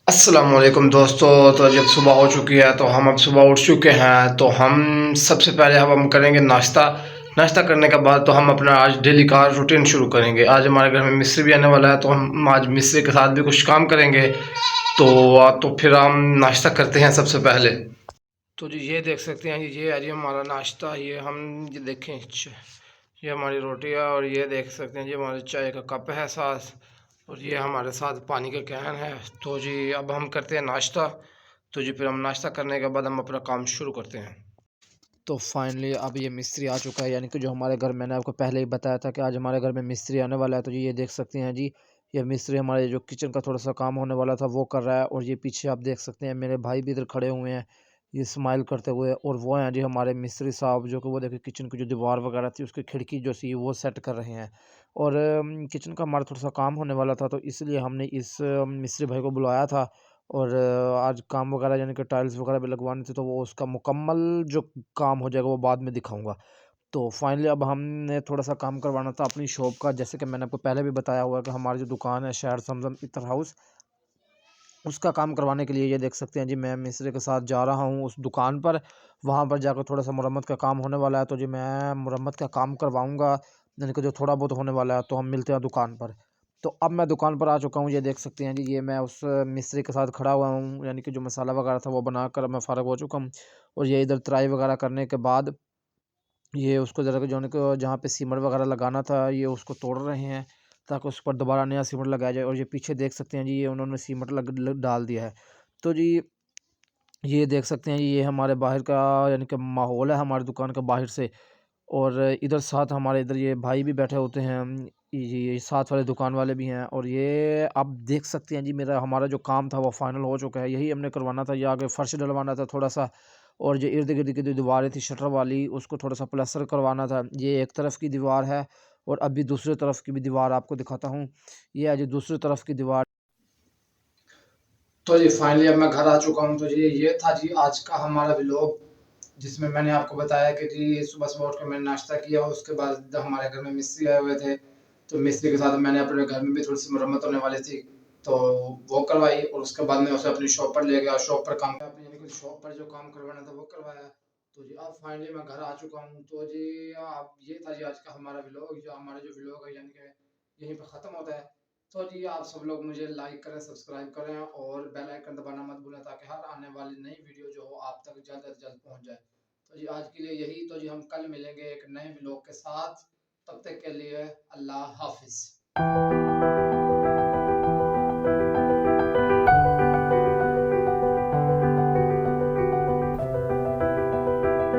अस्सलाम वालेकुम दोस्तों। तो जब सुबह हो चुकी है तो हम अब सुबह उठ चुके हैं। तो हम सबसे पहले अब हम करेंगे नाश्ता। नाश्ता करने के बाद तो हम अपना आज डेली का रूटीन शुरू करेंगे। आज हमारे घर में मिस्त्री भी आने वाला है तो हम आज मिस्त्री के साथ भी कुछ काम करेंगे। तो फिर हम नाश्ता करते हैं सबसे पहले। तो जी ये देख सकते हैं जी, ये है जी हमारा नाश्ता। ये हम ये देखें, ये हमारी रोटी है और ये देख सकते हैं जी हमारे चाय का कप है साथ, और ये हमारे साथ पानी का कैन है। तो जी अब हम करते हैं नाश्ता। तो जी फिर हम नाश्ता करने के बाद हम अपना काम शुरू करते हैं। तो फाइनली अब ये मिस्त्री आ चुका है, यानी कि जो हमारे घर, मैंने आपको पहले ही बताया था कि आज हमारे घर में मिस्त्री आने वाला है। तो जी ये देख सकते हैं जी, ये मिस्त्री हमारे जो किचन का थोड़ा सा काम होने वाला था वो कर रहा है। और ये पीछे आप देख सकते हैं मेरे भाई भी इधर खड़े हुए हैं, ये स्माइल करते हुए। और वो हैं जी हमारे मिस्त्री साहब, जो कि वो देखिए किचन की जो दीवार वगैरह थी उसकी खिड़की जो सी वो सेट कर रहे हैं। और किचन का हमारा थोड़ा सा काम होने वाला था तो इसलिए हमने इस मिस्त्री भाई को बुलाया था। और आज काम वगैरह यानी कि टाइल्स वगैरह भी लगवानी थी, तो वो उसका मुकम्मल जो काम हो जाएगा वो बाद में दिखाऊंगा। तो फाइनली अब हमने थोड़ा सा काम करवाना था अपनी शॉप का। जैसे कि मैंने आपको पहले भी बताया हुआ है कि हमारी जो दुकान है शहर समजम इत्र हाउस, उसका काम करवाने के लिए ये देख सकते हैं जी मैं मिस्त्री के साथ जा रहा हूँ उस दुकान पर। वहाँ पर जाकर थोड़ा सा मुरम्मत का काम होने वाला है, तो जी मैं मुरम्मत का काम करवाऊँगा, यानी कि जो थोड़ा बहुत होने वाला है। तो हम मिलते हैं दुकान पर। तो अब मैं दुकान पर आ चुका हूँ, ये देख सकते हैं जी, ये मैं उस मिस्त्री के साथ खड़ा हुआ हूँ, यानी कि जो मसाला वगैरह था वो बनाकर मैं फ़ारग हो चुका हूँ। और ये इधर तराई वगैरह करने के बाद ये उसको ज़रा जो है कि जहाँ पे सीमेंट वगैरह लगाना था ये उसको तोड़ रहे हैं, ताकि उस पर दोबारा नया सीमेंट लगाया जाए। और ये पीछे देख सकते हैं जी, ये उन्होंने सीमेंट डाल दिया है। तो जी ये देख सकते हैं जी, ये हमारे बाहर का यानी कि माहौल है हमारी दुकान का बाहर से। और इधर साथ हमारे इधर ये भाई भी बैठे होते हैं, ये साथ वाले दुकान वाले भी हैं। और ये आप देख सकते हैं जी, मेरा हमारा जो काम था वो फाइनल हो चुका है। यही हमने करवाना था, ये आगे फर्श डलवाना था थोड़ा सा। और जो इर्द गिर्द की जो दीवारें थी शटर वाली, उसको थोड़ा सा प्लास्टर करवाना था। ये एक तरफ की दीवार है और अभी दूसरी तरफ की भी दीवार आपको दिखाता हूँ। ये है जी दूसरी तरफ की दीवार। तो जी फाइनली अब मैं घर आ चुका हूँ। तो जी ये था जी आज का हमारा व्लॉग, जिसमें मैंने आपको बताया कि जी सुबह-सुबह उठ के मैंने नाश्ता किया, उसके बाद हमारे घर में मिस्त्री आए हुए थे। तो मिस्त्री के साथ मैंने अपने घर में भी थोड़ी-सी मरम्मत होने वाली थी, तो वो करवाई। और उसके बाद मैं उसे अपनी शॉप पर ले गया, शॉप पर काम अपनी यानी कि शॉप पर जो काम करवाना था वो करवाया। तो जी अब फाइनली मैं घर आ चुका हूँ। तो जी अब ये था जी आज का हमारा व्लॉग, जो हमारा जो व्लॉग है यानी कि यहीं पे ख़त्म होता है। तो जी आप सब लोग मुझे लाइक करें, सब्सक्राइब करें और बेल आइकन दबाना मत भूलें, ताकि हर आने वाली नई वीडियो जो हो आप तक जल्द से जल्द पहुँच जाए। तो जी आज के लिए यही। तो जी हम कल मिलेंगे एक नए व्लॉग के साथ। तब तक के लिए अल्लाह हाफ़िज़।